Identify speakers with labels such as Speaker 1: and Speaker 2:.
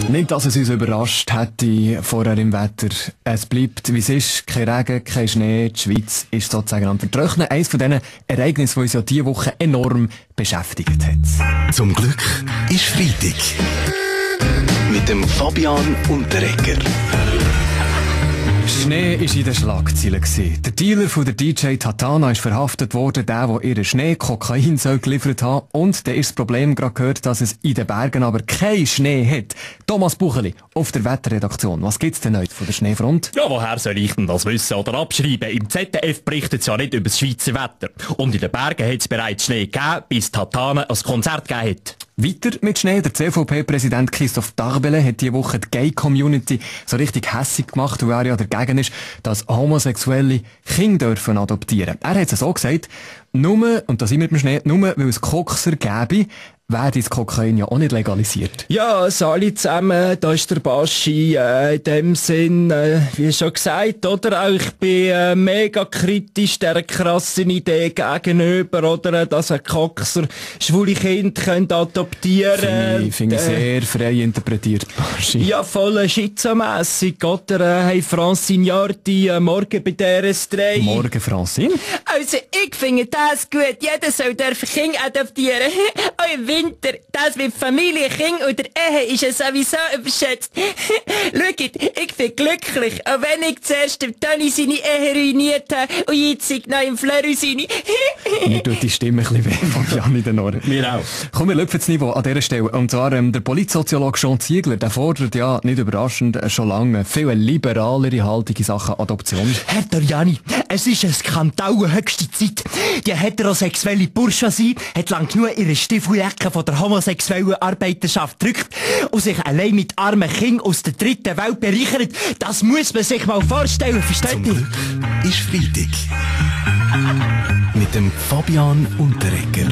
Speaker 1: Nicht, dass es uns überrascht hätte vorher im Wetter. Es bleibt, wie es ist. Kein Regen, kein Schnee. Die Schweiz ist sozusagen am Vertrocknen. Eines von diesen Ereignissen, die uns ja diese Woche enorm beschäftigt hat.
Speaker 2: Zum Glück ist Freitag. Mit dem Fabian Unterreger.
Speaker 1: Schnee war in den Schlagzeilen. Der Dealer von der DJ Tatana ist verhaftet worden, der ihren Schnee Kokain geliefert hat. Und dann ist das Problem gerade gehört, dass es in den Bergen aber keinen Schnee hat. Thomas Bucheli auf der Wetterredaktion. Was gibt's denn heute von der Schneefront?
Speaker 3: Ja, woher soll ich denn das wissen oder abschreiben? Im ZDF berichtet es ja nicht über das Schweizer Wetter. Und in den Bergen hat es bereits Schnee gegeben, bis Tatana ein Konzert gegeben hat.
Speaker 1: Weiter mit Schnee. Der CVP-Präsident Christoph Darbele hat diese Woche die Gay-Community so richtig hässig gemacht, weil er ja dagegen ist, dass homosexuelle Kinder dürfen adoptieren. Er hat es so gesagt, nur, und da sind wir mit dem Schnee, nur weil es Kokser gäbe, wäre das Kokain ja auch nicht legalisiert.
Speaker 3: Ja, alle zusammen, da ist der Baschi, in dem Sinn, wie schon gesagt, oder? Auch ich bin mega kritisch dieser krassen Idee gegenüber, oder? Dass ein Kokser schwule Kinder adoptieren können.
Speaker 1: Finde ich sehr frei interpretiert, Baschi.
Speaker 3: Ja, voll schizomässig, oder? Hey, Francine morgen bei DRS3.
Speaker 1: Morgen, Francine?
Speaker 4: Also, ich finde das gut. Jeder soll dürfen Kinder adoptieren. Auch im Winter. Das mit Familie, Kind oder Ehe ist ja sowieso überschätzt. Schaut, ich bin glücklich. Auch wenn ich zuerst dem Toni seine Ehe ruiniert habe und jetzt noch im Fleur seine.
Speaker 1: Mir tut die Stimme ein bisschen weh von Jan in den Ohren.
Speaker 3: Mir auch.
Speaker 1: Komm, wir lüpfen das Niveau an dieser Stelle. Und zwar, der Politsoziologe Sean Ziegler, der fordert ja, nicht überraschend, schon lange viel liberalere Haltung in Sachen Adoption.
Speaker 5: Herr Doriani, es ist ein Skandal, höchste Zeit. Die heterosexuelle Bourgeoisie hat lang genug ihre Stiefeljacke von der homosexuellen Arbeiterschaft gedrückt und sich allein mit armen Kindern aus der dritten Welt bereichert. Das muss man sich mal vorstellen, versteht
Speaker 2: Zum
Speaker 5: ihr?
Speaker 2: Glück ist Freitag. Mit dem Fabian Unterreger.